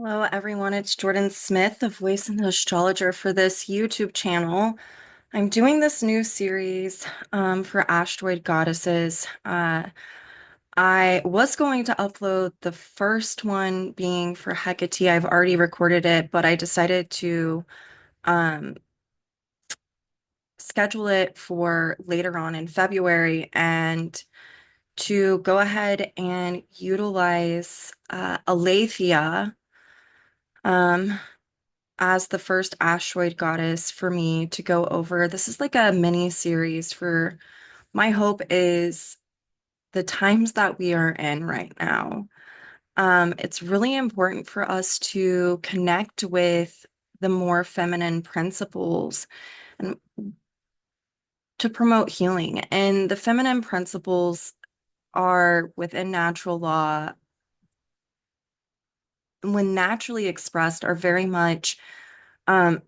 Hello, everyone. It's Jordyn Smith, the voice and the astrologer for this YouTube channel. I'm doing this new series for Asteroid Goddesses. I was going to upload the first one being for Hecate. I've already recorded it, but I decided to um, schedule it for later on in February and to go ahead and utilize Aletheia. Um, as the first asteroid goddess for me to go over. This is like a mini series for my hope is the times that we are in right now. It's really important for us to connect with the more feminine principles and to promote healing. And the feminine principles are within natural law, when naturally expressed, are very much um,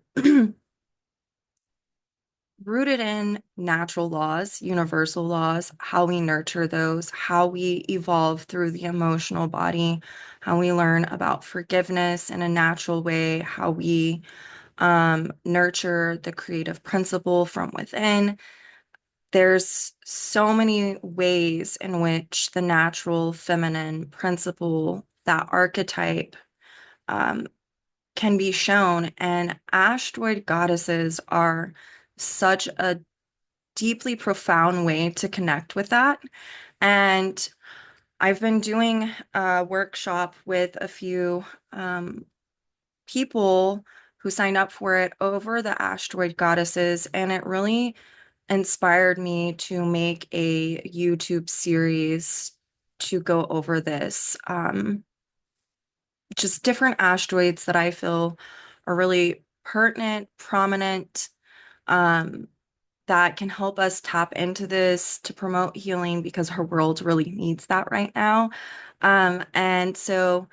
rooted in natural laws, universal laws, how we nurture those, how we evolve through the emotional body, how we learn about forgiveness in a natural way, how we nurture the creative principle from within. There's so many ways in which the natural feminine principle, that archetype, um, can be shown, and asteroid goddesses are such a deeply profound way to connect with that. And I've been doing a workshop with a few people who signed up for it over the asteroid goddesses, and it really inspired me to make a YouTube series to go over this. Just different asteroids that I feel are really pertinent, prominent, um, that can help us tap into this to promote healing because her world really needs that right now. And so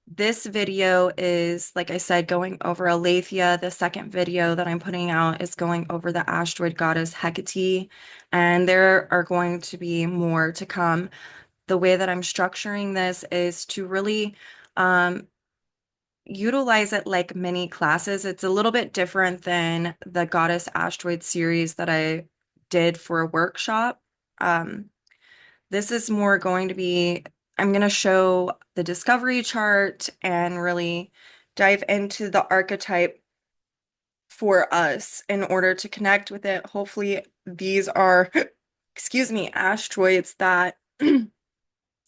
this video is, like I said, going over Aletheia. The second video that I'm putting out is going over the asteroid goddess Hecate, and there are going to be more to come. The way that I'm structuring this is to really um, utilize it like mini classes. It's a little bit different than the Goddess Asteroid series that I did for a workshop. Um, this is more going to be, I'm going to show the discovery chart and really dive into the archetype for us in order to connect with it. Hopefully, these are, excuse me, asteroids that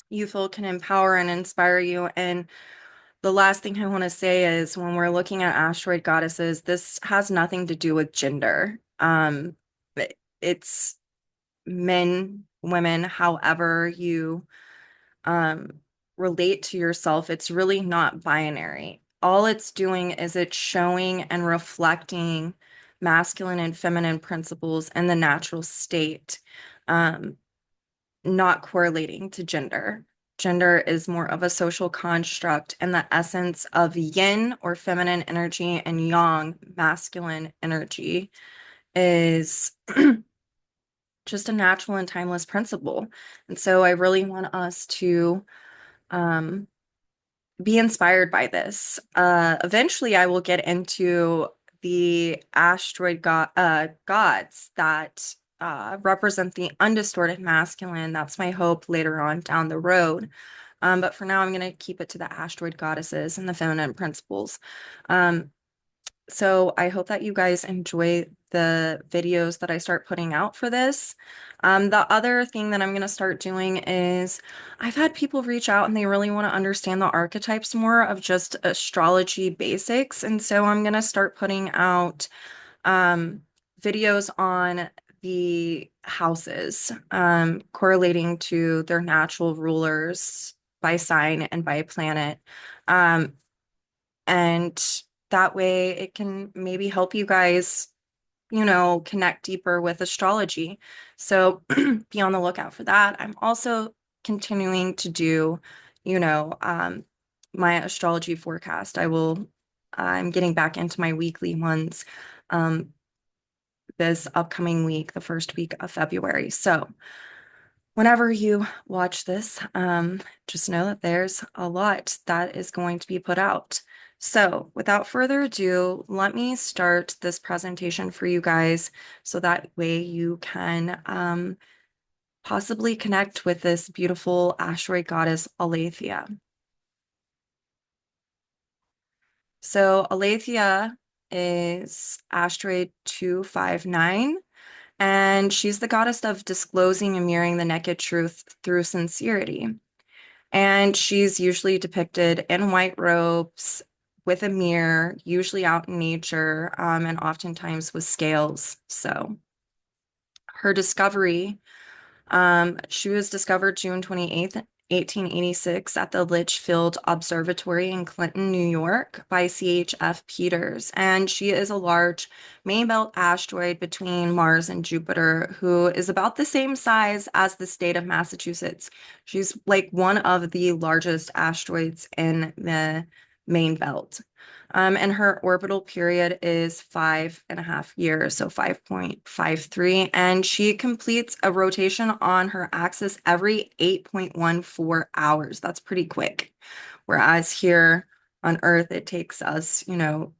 you feel can empower and inspire you. And the last thing I want to say is when we're looking at asteroid goddesses, this has nothing to do with gender. It's men, women, however you um, relate to yourself. It's really not binary. All it's doing is it's showing and reflecting masculine and feminine principles in the natural state, um, not correlating to gender. Gender is more of a social construct, and the essence of yin or feminine energy and yang, masculine energy, is just a natural and timeless principle. And so I really want us to um, be inspired by this. Eventually, I will get into the asteroid gods that represent the undistorted masculine. That's my hope later on down the road. But for now, I'm going to keep it to the asteroid goddesses and the feminine principles. Um, so I hope that you guys enjoy the videos that I start putting out for this. The other thing that I'm going to start doing is I've had people reach out and they really want to understand the archetypes more of just astrology basics. And so I'm going to start putting out um, videos on the houses, correlating to their natural rulers by sign and by planet. Um, and that way it can maybe help you guys, connect deeper with astrology. So be on the lookout for that. I'm also continuing to do, you know, um, my astrology forecast. I'm getting back into my weekly ones this upcoming week, the first week of February. So whenever you watch this, just know that there's a lot that is going to be put out. So without further ado, let me start this presentation for you guys so that way you can possibly connect with this beautiful asteroid goddess Aletheia. So Aletheia is asteroid 259, and she's the goddess of disclosing and mirroring the naked truth through sincerity. And she's usually depicted in white robes with a mirror, usually out in nature, and oftentimes with scales. So her discovery, she was discovered June 28th, 1886 at the Litchfield Observatory in Clinton, New York by CHF Peters. And she is a large main belt asteroid between Mars and Jupiter, who is about the same size as the state of Massachusetts. She's like one of the largest asteroids in the main belt. And her orbital period is 5.5 years, so 5.53. And she completes a rotation on her axis every 8.14 hours. That's pretty quick. Whereas here on Earth, it takes us,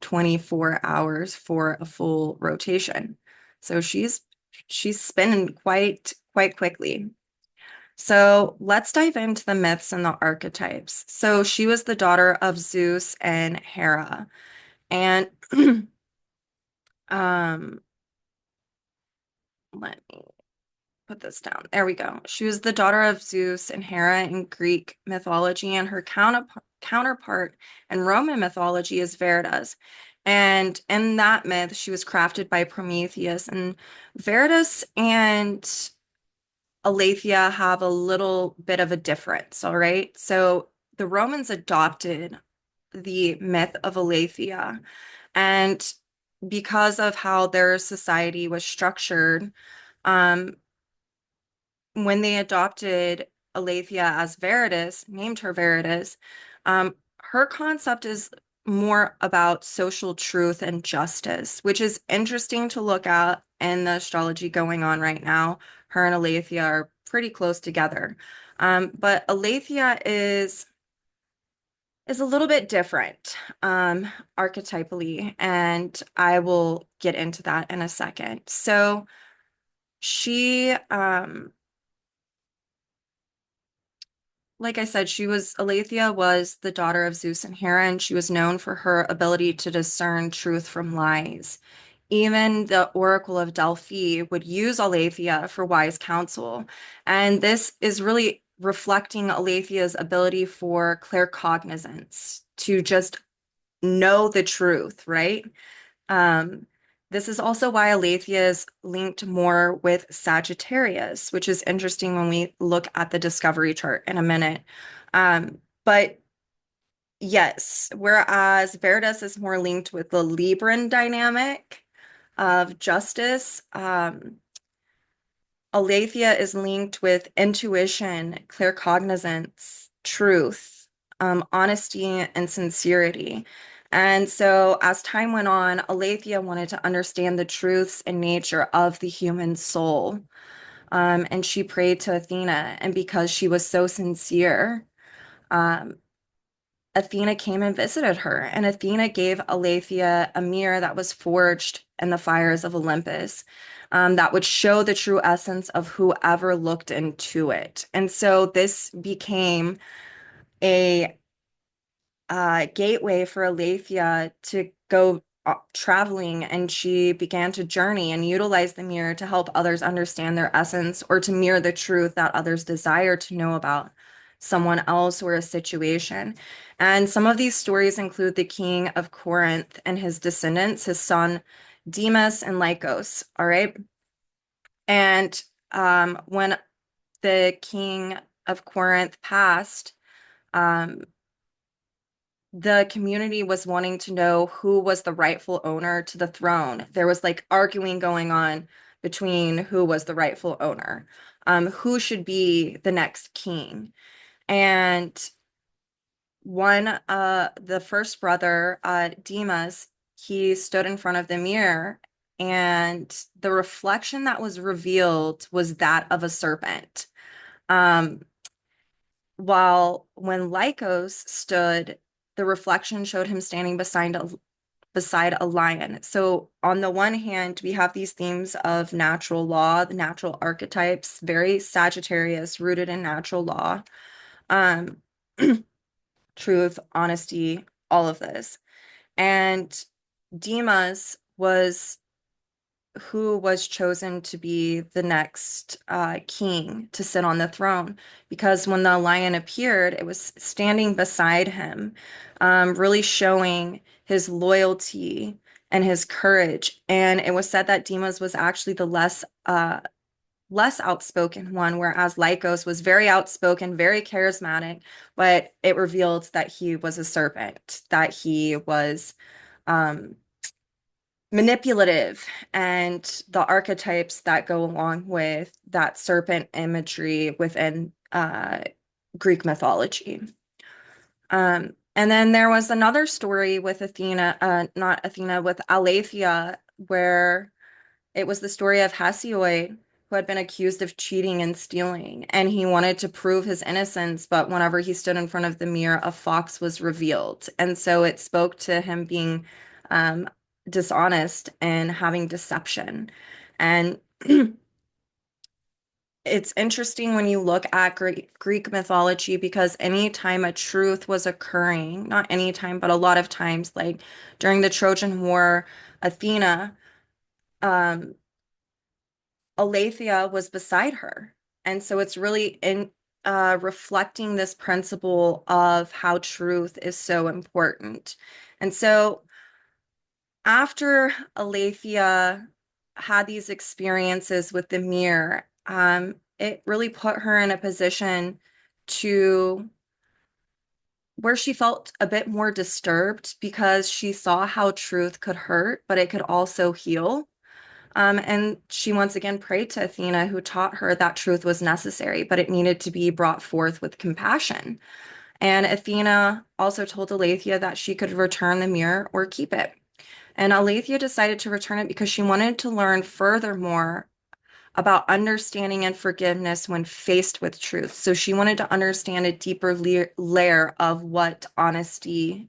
24 hours for a full rotation. So she's spinning quite quickly. So let's dive into the myths and the archetypes. So she was the daughter of Zeus and Hera. And um, let me put this down. There we go. She was the daughter of Zeus and Hera in Greek mythology, and her counterpart in Roman mythology is Veritas. And in that myth, she was crafted by Prometheus. And Veritas and Aletheia have a little bit of a difference, all right? So the Romans adopted the myth of Aletheia, and because of how their society was structured, um, when they adopted Aletheia as Veritas, named her Veritas, her concept is more about social truth and justice, which is interesting to look at in the astrology going on right now. Her and Aletheia are pretty close together. But Aletheia is a little bit different, archetypally, and I will get into that in a second. So she, like I said, Aletheia was the daughter of Zeus and Hera, and she was known for her ability to discern truth from lies. Even the Oracle of Delphi would use Aletheia for wise counsel. And this is really reflecting Aletheia's ability for claircognizance, to just know the truth, right? Um, this is also why Aletheia is linked more with Sagittarius, which is interesting when we look at the discovery chart in a minute. But yes, whereas Veritas is more linked with the Libran dynamic of justice, Aletheia is linked with intuition, claircognizance, truth, honesty, and sincerity. And so, as time went on, Aletheia wanted to understand the truths and nature of the human soul. And she prayed to Athena. And because she was so sincere, um, Athena came and visited her. And Athena gave Aletheia a mirror that was forged in the fires of Olympus, that would show the true essence of whoever looked into it. And so this became a gateway for Aletheia to go traveling, and she began to journey and utilize the mirror to help others understand their essence, or to mirror the truth that others desire to know about someone else or a situation. And some of these stories include the king of Corinth and his descendants, his son Demas and Lycos. All right. And when the king of Corinth passed, um, the community was wanting to know who was the rightful owner to the throne. There was like arguing going on between who was the rightful owner, who should be the next king. And the first brother, Demas, he stood in front of the mirror, and the reflection that was revealed was that of a serpent. Um, while when Lycos stood, the reflection showed him standing beside a lion. So on the one hand, we have these themes of natural law, the natural archetypes, very Sagittarius, rooted in natural law, um, truth, honesty, all of this. And Demas was who was chosen to be the next king to sit on the throne. Because when the lion appeared, it was standing beside him, really showing his loyalty and his courage. And it was said that Demas was actually the less outspoken one, whereas Lycos was very outspoken, very charismatic, but it revealed that he was a serpent, that he was um, manipulative, and the archetypes that go along with that serpent imagery within Greek mythology. And then there was another story with Athena, not Athena, with Aletheia, where it was the story of Hesiod, who had been accused of cheating and stealing, and he wanted to prove his innocence, but whenever he stood in front of the mirror, a fox was revealed. And so it spoke to him being um, dishonest and having deception. And it's interesting when you look at Greek mythology because anytime a truth was occurring, not anytime, but a lot of times, like during the Trojan War, Athena, um, Aletheia was beside her. And so it's really in reflecting this principle of how truth is so important. And so after Aletheia had these experiences with the mirror, it really put her in a position to where she felt a bit more disturbed because she saw how truth could hurt, but it could also heal. And she once again prayed to Athena, who taught her that truth was necessary, but it needed to be brought forth with compassion. And Athena also told Aletheia that she could return the mirror or keep it. And Aletheia decided to return it because she wanted to learn furthermore about understanding and forgiveness when faced with truth. So she wanted to understand a deeper layer of what honesty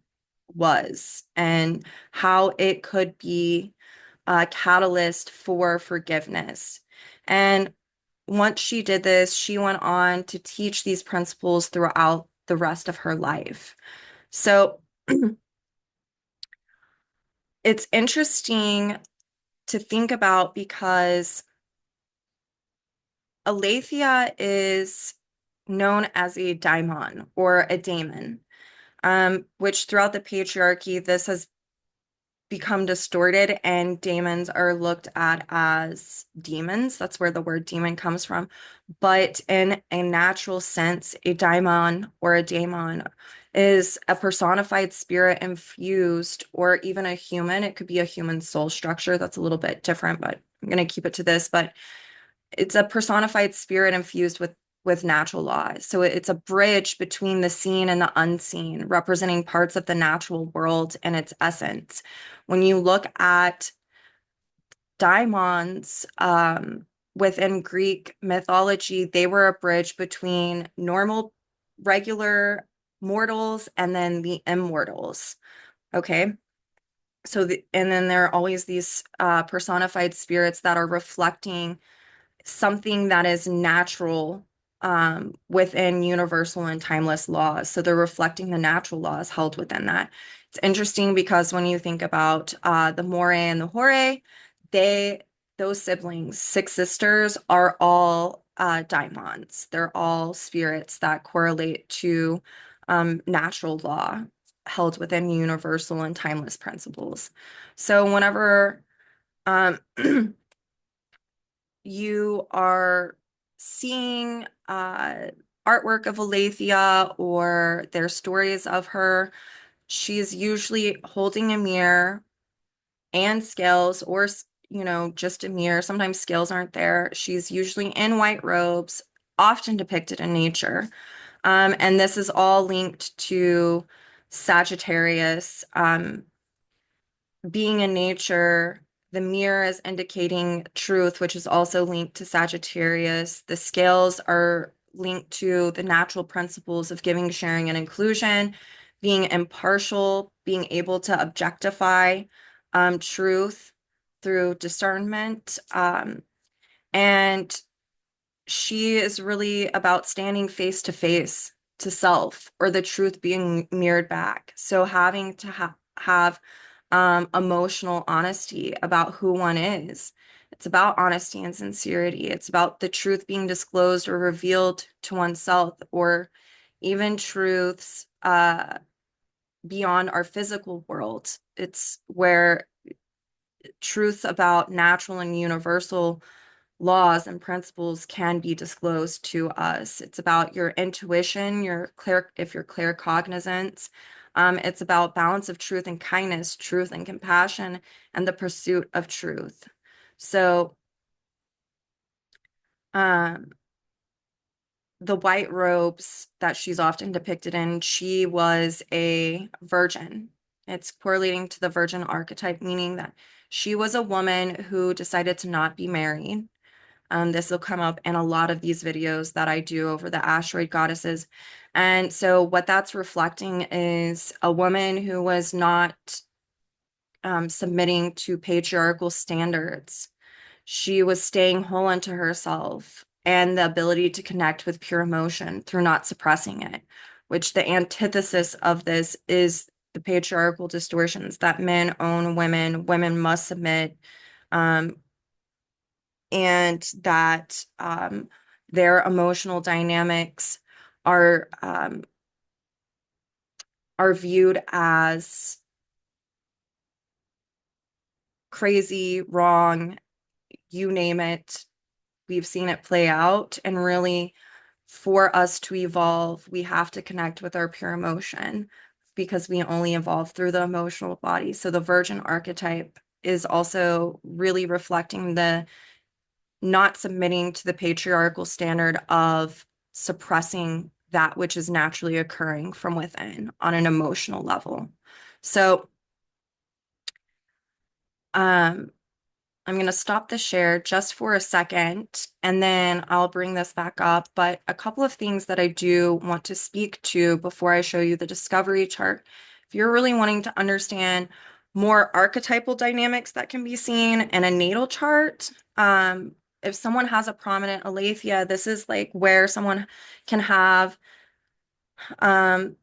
was and how it could be a catalyst for forgiveness. And once she did this, she went on to teach these principles throughout the rest of her life. So it's interesting to think about because Aletheia is known as a daimon or a daemon, which throughout the patriarchy, this has become distorted and daemons are looked at as demons. That's where the word demon comes from. But in a natural sense, a daimon or a daemon is a personified spirit infused, or even a human. It could be a human soul structure. That's a little bit different, but I'm going to keep it to this. But it's a personified spirit infused with natural law. So it's a bridge between the seen and the unseen, representing parts of the natural world and its essence. When you look at daimons within Greek mythology, they were a bridge between normal, regular mortals and then the immortals. Okay. And then there are always these personified spirits that are reflecting something that is natural within universal and timeless laws. So they're reflecting the natural laws held within that. It's interesting because when you think about the Moire and the Hore, they those siblings, six sisters, are all daimons. They're all spirits that correlate to natural law held within universal and timeless principles. So whenever um, you are seeing artwork of Aletheia or their stories of her, she's usually holding a mirror and scales, or just a mirror. Sometimes scales aren't there. She's usually in white robes, often depicted in nature. And this is all linked to Sagittarius. Being in nature, the mirror is indicating truth, which is also linked to Sagittarius. The scales are linked to the natural principles of giving, sharing, and inclusion, being impartial, being able to objectify truth through discernment. And she is really about standing face to face to self or the truth being mirrored back. So having to have emotional honesty about who one is. It's about honesty and sincerity. It's about the truth being disclosed or revealed to oneself, or even truths beyond our physical world. It's where truths about natural and universal laws and principles can be disclosed to us. It's about your intuition, if you're claircognizant. It's about balance of truth and kindness, truth and compassion, and the pursuit of truth. So, um, the white robes that she's often depicted in, she was a virgin. It's correlating to the virgin archetype, meaning that she was a woman who decided to not be married. This will come up in a lot of these videos that I do over the asteroid goddesses. And so what that's reflecting is a woman who was not submitting to patriarchal standards. She was staying whole unto herself and the ability to connect with pure emotion through not suppressing it, which the antithesis of this is the patriarchal distortions that men own women, women must submit, and that their emotional dynamics are viewed as crazy, wrong, you name it. We've seen it play out, and really, for us to evolve, we have to connect with our pure emotion because we only evolve through the emotional body. So the virgin archetype is also really reflecting the not submitting to the patriarchal standard of suppressing that which is naturally occurring from within on an emotional level. So, I'm going to stop the share just for a second, and then I'll bring this back up. But a couple of things that I do want to speak to before I show you the discovery chart. If you're really wanting to understand more archetypal dynamics that can be seen in a natal chart, if someone has a prominent aletheia, this is like can have um,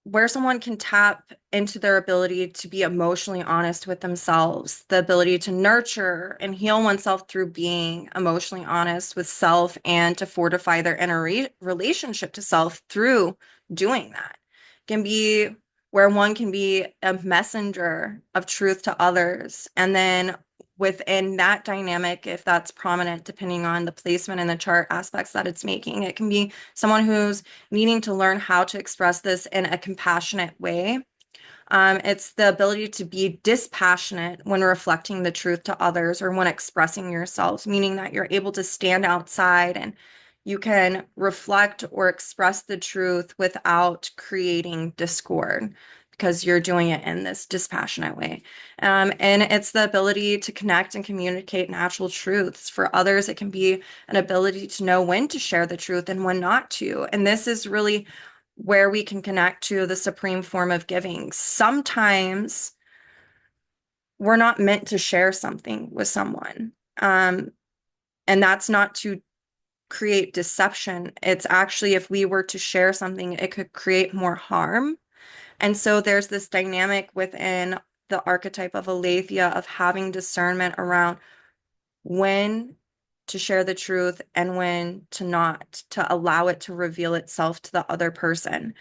where someone can tap into their ability to be emotionally honest with themselves, the ability to nurture and heal oneself through being emotionally honest with self, and to fortify their inner relationship to self through doing that. Can be where one can be a messenger of truth to others. And then within that dynamic, if that's prominent, depending on the placement in the chart aspects that it's making, it can be someone who's needing to learn how to express this in a compassionate way. It's the ability to be dispassionate when reflecting the truth to others or when expressing yourself, meaning that you're able to stand outside and you can reflect or express the truth without creating discord because you're doing it in this dispassionate way. And it's the ability to connect and communicate natural truths. For others, it can be an ability to know when to share the truth and when not to. And this is really where we can connect to the supreme form of giving. Sometimes we're not meant to share something with someone. And that's not to create deception. It's actually, if we were to share something, it could create more harm. And so there's this dynamic within the archetype of aletheia of having discernment around when to share the truth and when to not, to allow it to reveal itself to the other person.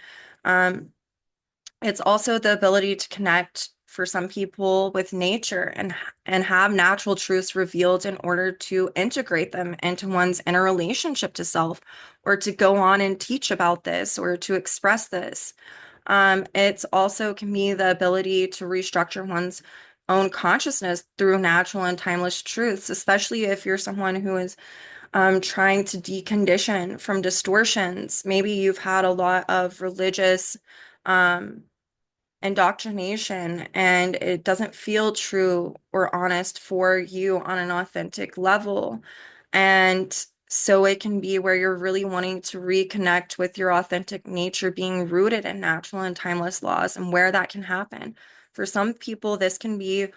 It's also the ability to connect for some people with nature and have natural truths revealed in order to integrate them into one's inner relationship to self, or to go on and teach about this or to express this. It's also can be the ability to restructure one's own consciousness through natural and timeless truths, especially if you're someone who is trying to decondition from distortions. Maybe you've had a lot of religious um, indoctrination and it doesn't feel true or honest for you on an authentic level. And So it can be where you're really wanting to reconnect with your authentic nature, being rooted in natural and timeless laws, and where that can happen. For some people, this can be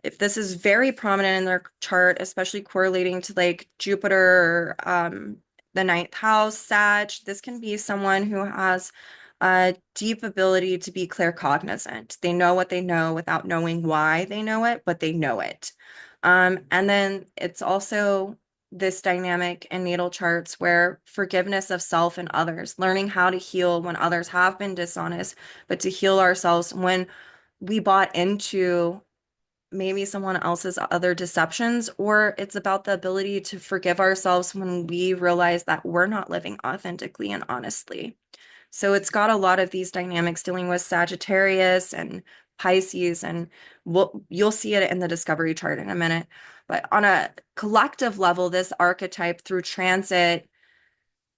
if this is very prominent in their chart, especially correlating to like Jupiter, the ninth house, Sag, this can be someone who has a deep ability to be claircognizant. They know what they know without knowing why they know it, but they know it. And then it's also this dynamic in natal charts where forgiveness of self and others, learning how to heal when others have been dishonest, but to heal ourselves when we bought into maybe someone else's other deceptions, or it's about the ability to forgive ourselves when we realize that we're not living authentically and honestly. So it's got a lot of these dynamics dealing with Sagittarius and Pisces, and you'll see it in the discovery chart in a minute. But on a collective level, this archetype through transit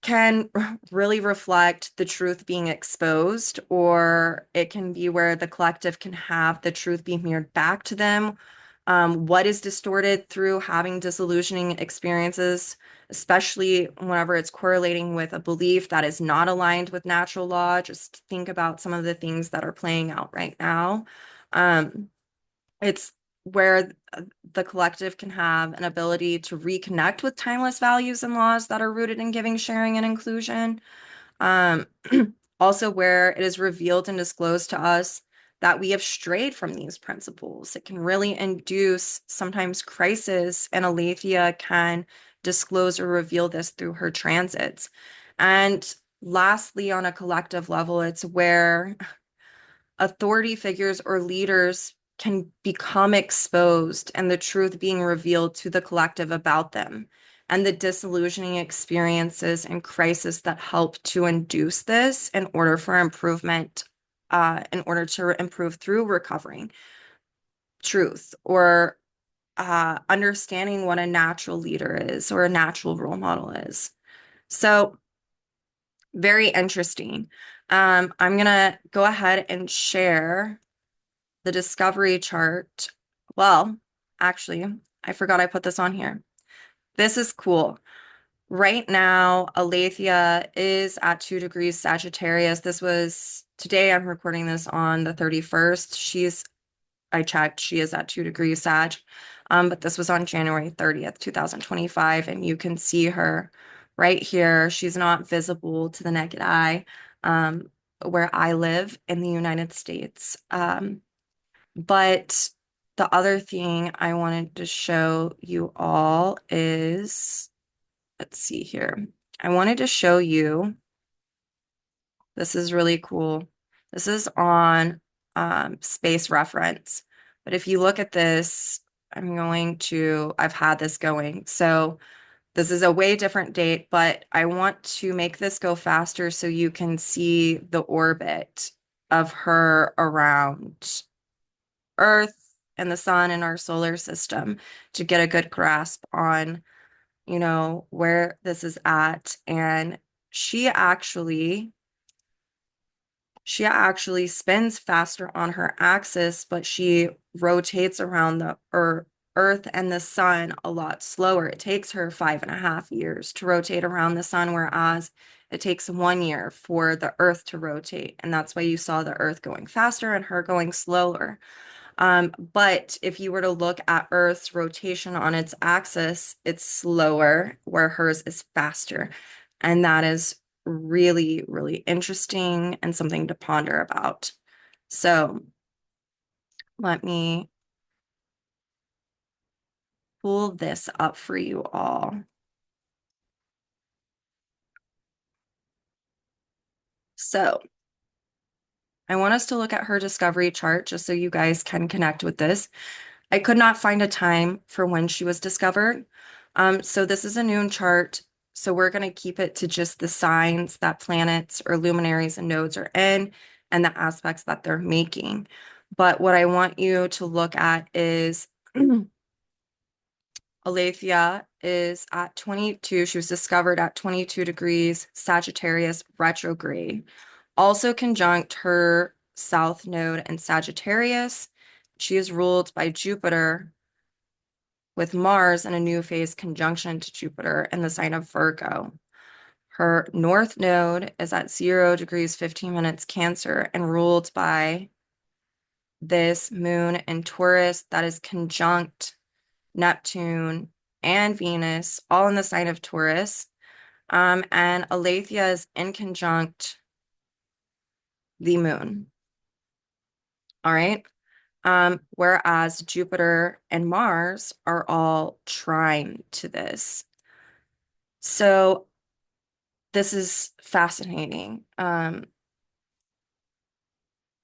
can really reflect the truth being exposed, or it can be where the collective can have the truth be mirrored back to them. What is distorted through having disillusioning experiences, especially whenever it's correlating with a belief that is not aligned with natural law. Just think about some of the things that are playing out right now. Um, it's where the collective can have an ability to reconnect with timeless values and laws that are rooted in giving, sharing, and inclusion. Um, Also, where it is revealed and disclosed to us that we have strayed from these principles. It can really induce sometimes crisis, and Aletheia can disclose or reveal this through her transits. And lastly, on a collective level, it's where authority figures or leaders can become exposed and the truth being revealed to the collective about them, and the disillusioning experiences and crisis that help to induce this in order for improvement, in order to improve through recovering truth, or understanding what a natural leader is or a natural role model is. So very interesting. I'm gonna go ahead and share the discovery chart. Well, actually, I forgot I put this on here. This is cool. Right now, Aletheia is at 2 degrees Sagittarius. This was today, I'm recording this on the 31st. I checked, she is at 2 degrees Sag. But this was on January 30th, 2025, and you can see her right here. She's not visible to the naked eye, where I live in the United States. But the other thing I wanted to show you all is, let's see here. I wanted to show you, this is really cool. This is on space reference. But if you look at this, I've had this going. So this is a way different date, but I want to make this go faster so you can see the orbit of her around Earth and the sun and our solar system to get a good grasp on, where this is at. And she actually she actually spins faster on her axis, but she rotates around the Earth and the sun a lot slower. It takes her 5.5 years to rotate around the sun, whereas it takes 1 year for the Earth to rotate. And that's why you saw the Earth going faster and her going slower. But if you were to look at Earth's rotation on its axis, it's slower, where hers is faster. And that is really, really interesting and something to ponder about. So let me pull this up for you all. So I want us to look at her discovery chart just so you guys can connect with this. I could not find a time for when she was discovered. So this is a noon chart. So we're going to keep it to just the signs that planets or luminaries and nodes are in and the aspects that they're making. But what I want you to look at is Aletheia is at 22. She was discovered at 22 degrees Sagittarius retrograde. Also conjunct her south node in Sagittarius. She is ruled by Jupiter with Mars in a new phase conjunction to Jupiter in the sign of Virgo. Her north node is at 0 degrees 15 minutes Cancer and ruled by this moon in Taurus that is conjunct Neptune and Venus, all in the sign of Taurus. And Aletheia is in conjunct the moon. All right. Whereas Jupiter and Mars are all trine to this. So this is fascinating.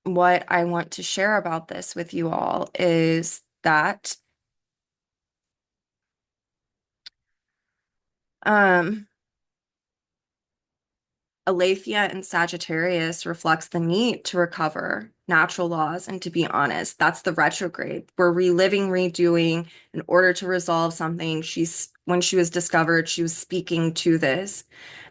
What I want to share about this with you all is that Aletheia in Sagittarius reflects the need to recover natural laws and to be honest. That's the retrograde. We're reliving, redoing in order to resolve something. When she was discovered, she was speaking to this.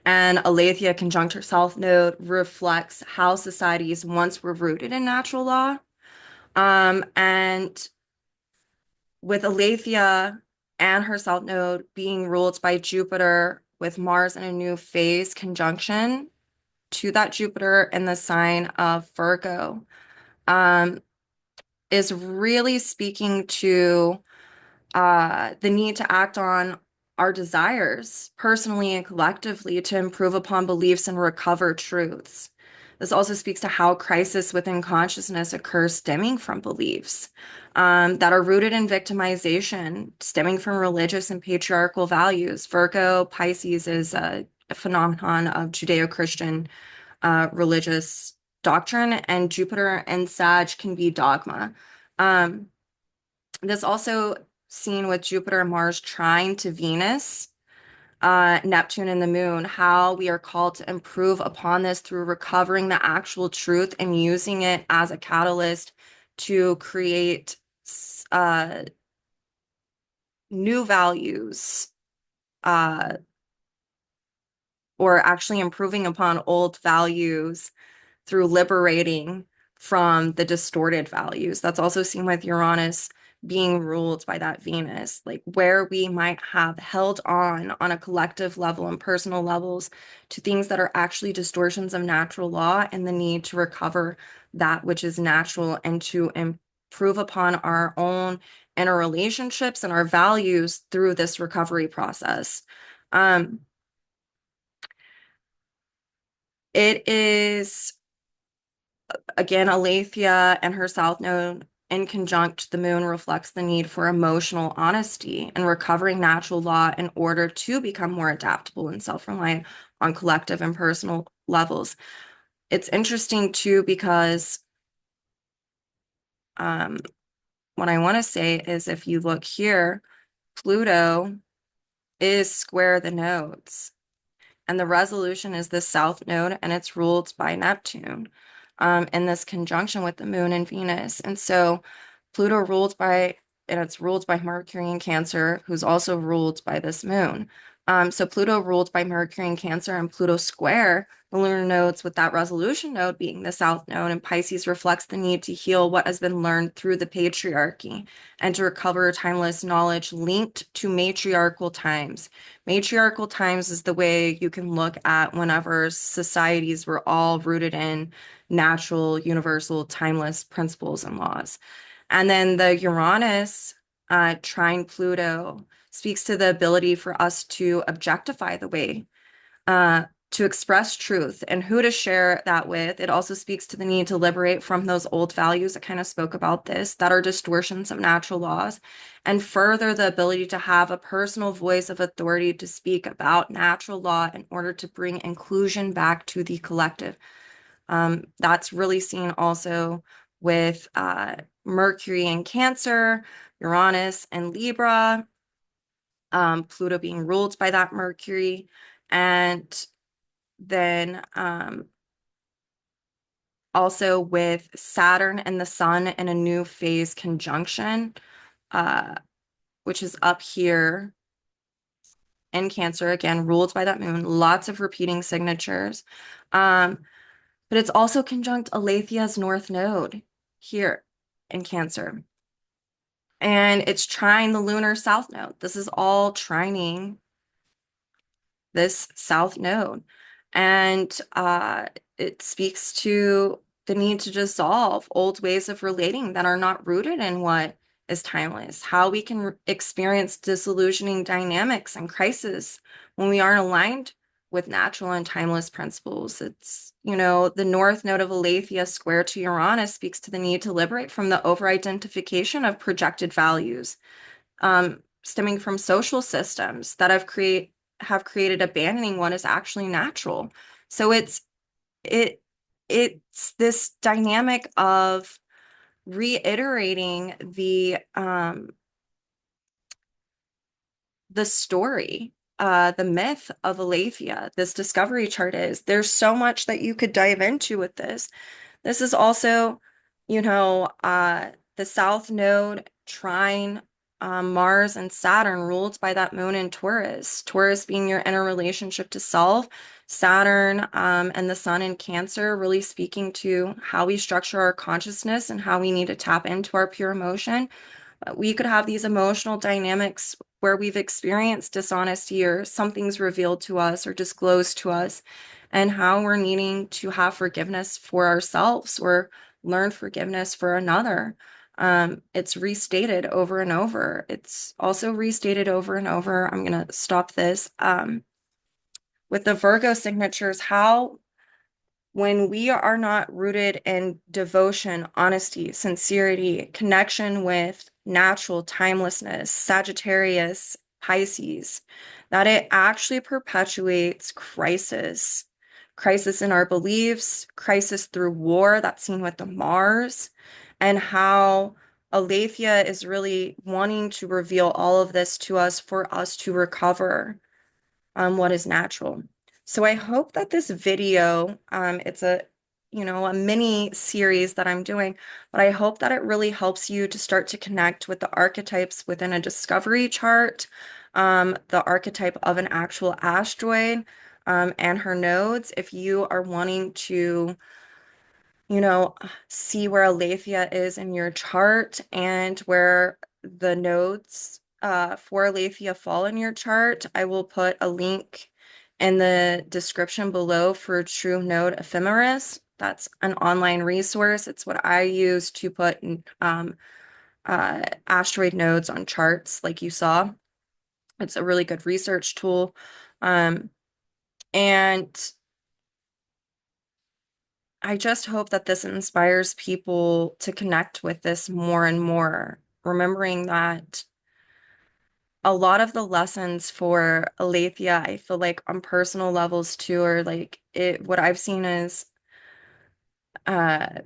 And Aletheia conjunct her South Node reflects how societies once were rooted in natural law. And with Aletheia and her South Node being ruled by Jupiter with Mars in a new phase conjunction to that Jupiter in the sign of Virgo, is really speaking to the need to act on our desires personally and collectively to improve upon beliefs and recover truths. This also speaks to how crisis within consciousness occurs stemming from beliefs that are rooted in victimization, stemming from religious and patriarchal values. Virgo Pisces is a phenomenon of Judeo-Christian religious doctrine, and Jupiter and Sag can be dogma. This also seen with Jupiter and Mars trine to Venus, Neptune and the moon, how we are called to improve upon this through recovering the actual truth and using it as a catalyst to create new values, or actually improving upon old values through liberating from the distorted values. That's also seen with Uranus being ruled by that Venus, like where we might have held on a collective level and personal levels to things that are actually distortions of natural law, and the need to recover that which is natural and to improve upon our own inner relationships and our values through this recovery process. It is, again, Aletheia and her South Node in conjunct the moon reflects the need for emotional honesty and recovering natural law in order to become more adaptable and self-reliant on collective and personal levels. It's interesting too because what I want to say is if you look here, Pluto is square the nodes. And the resolution is the South Node, and it's ruled by Neptune in this conjunction with the moon and Venus. And so Pluto it's ruled by Mercury in Cancer, who's also ruled by this moon. So Pluto ruled by Mercury in Cancer and Pluto square the lunar nodes with that resolution node being the South Node, and Pisces reflects the need to heal what has been learned through the patriarchy and to recover timeless knowledge linked to matriarchal times. Matriarchal times is the way you can look at whenever societies were all rooted in natural, universal, timeless principles and laws. And then the Uranus trine Pluto speaks to the ability for us to objectify the way to express truth and who to share that with. It also speaks to the need to liberate from those old values. I kind of spoke about this, that are distortions of natural laws, and further the ability to have a personal voice of authority to speak about natural law in order to bring inclusion back to the collective. That's really seen also with Mercury in Cancer, Uranus and Libra, Pluto being ruled by that Mercury, and then also with Saturn and the Sun in a new phase conjunction, which is up here in Cancer, again, ruled by that moon, lots of repeating signatures. But it's also conjunct Aletheia's North Node here in Cancer. And it's trine the lunar south node. This is all trining this south node. And it speaks to the need to dissolve old ways of relating that are not rooted in what is timeless, how we can experience disillusioning dynamics and crisis when we aren't aligned with natural and timeless principles. It's, the north node of Aletheia square to Uranus speaks to the need to liberate from the over-identification of projected values, stemming from social systems that have created abandoning what is actually natural. So it it's this dynamic of reiterating the story, the myth of Aletheia. This discovery chart is. There's so much that you could dive into with this. This is also, the South Node trine Mars and Saturn, ruled by that moon in Taurus. Taurus being your inner relationship to self. Saturn and the Sun in Cancer, really speaking to how we structure our consciousness and how we need to tap into our pure emotion. We could have these emotional dynamics where we've experienced dishonesty or something's revealed to us or disclosed to us, and how we're needing to have forgiveness for ourselves or learn forgiveness for another. It's restated over and over. It's also restated over and over. I'm going to stop this. With the Virgo signatures, how when we are not rooted in devotion, honesty, sincerity, connection with natural timelessness, Sagittarius, Pisces, that it actually perpetuates crisis, crisis in our beliefs, crisis through war, that's seen with the Mars, and how Aletheia is really wanting to reveal all of this to us for us to recover what is natural. So I hope that this video, it's a mini series that I'm doing, but I hope that it really helps you to start to connect with the archetypes within a discovery chart, the archetype of an actual asteroid, and her nodes. If you are wanting to see where Aletheia is in your chart and where the nodes for Aletheia fall in your chart, I will put a link in the description below for True Node Ephemeris. That's an online resource. It's what I use to put asteroid nodes on charts, like you saw. It's a really good research tool. And I just hope that this inspires people to connect with this more and more, remembering that a lot of the lessons for Aletheia, I feel like on personal levels too, are like what I've seen is uh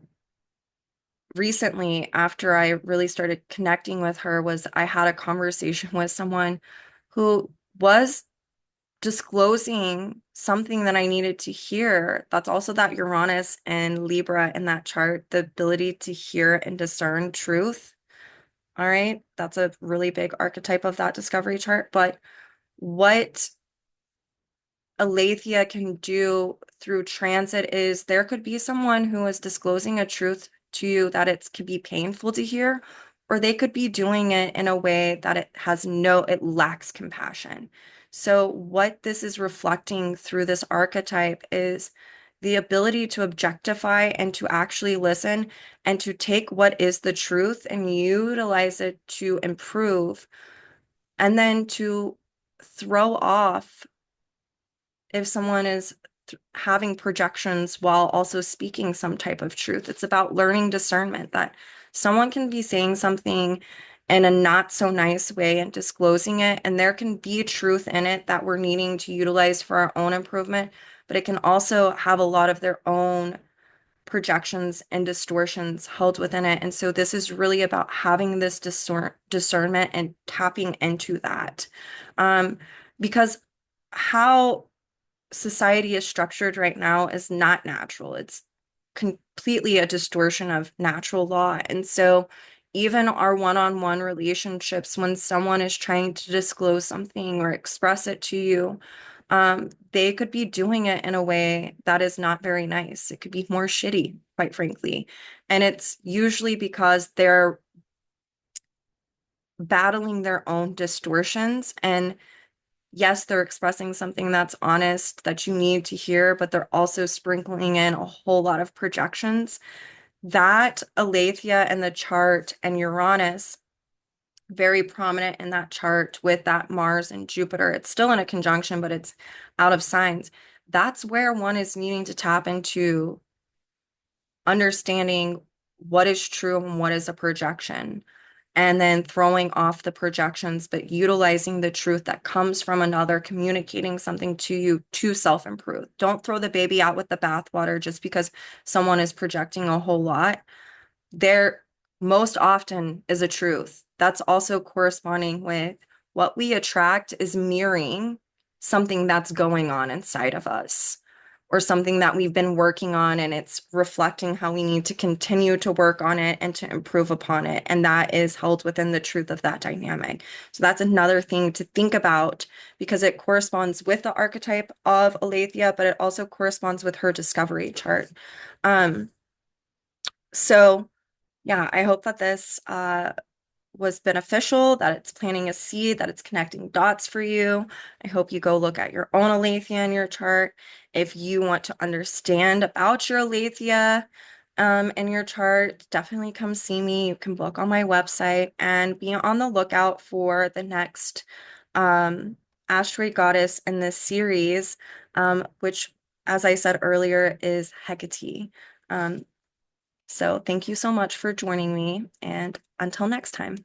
recently after I really started connecting with her was I had a conversation with someone who was disclosing something that I needed to hear. That's also that Uranus and Libra in that chart, the ability to hear and discern truth. All right. That's a really big archetype of that discovery chart. But what Aletheia can do through transit is there could be someone who is disclosing a truth to you that it could be painful to hear, or they could be doing it in a way that it lacks compassion. So what this is reflecting through this archetype is the ability to objectify and to actually listen and to take what is the truth and utilize it to improve, and then to throw off if someone is having projections while also speaking some type of truth. It's about learning discernment that someone can be saying something in a not so nice way and disclosing it, and there can be truth in it that we're needing to utilize for our own improvement, but it can also have a lot of their own projections and distortions held within it. And so this is really about having this discernment and tapping into that. Because how society is structured right now is not natural. It's completely a distortion of natural law. And so even our one-on-one relationships, when someone is trying to disclose something or express it to you, they could be doing it in a way that is not very nice. It could be more shitty, quite frankly. And it's usually because they're battling their own distortions. And yes, they're expressing something that's honest that you need to hear, but they're also sprinkling in a whole lot of projections. That Aletheia and the chart and Uranus, very prominent in that chart with that Mars and Jupiter. It's still in a conjunction, but it's out of signs. That's where one is needing to tap into understanding what is true and what is a projection, and then throwing off the projections, but utilizing the truth that comes from another, communicating something to you to self-improve. Don't throw the baby out with the bathwater just because someone is projecting a whole lot. There most often is a truth. That's also corresponding with what we attract is mirroring something that's going on inside of us or something that we've been working on, and it's reflecting how we need to continue to work on it and to improve upon it. And that is held within the truth of that dynamic. So that's another thing to think about because it corresponds with the archetype of Aletheia, but it also corresponds with her discovery chart. Um, so yeah, I hope that this was beneficial, that it's planting a seed, that it's connecting dots for you. I hope you go look at your own Aletheia in your chart. If you want to understand about your Aletheia in your chart, definitely come see me. You can book on my website and be on the lookout for the next asteroid goddess in this series, which, as I said earlier, is Hecate. So thank you so much for joining me, and until next time.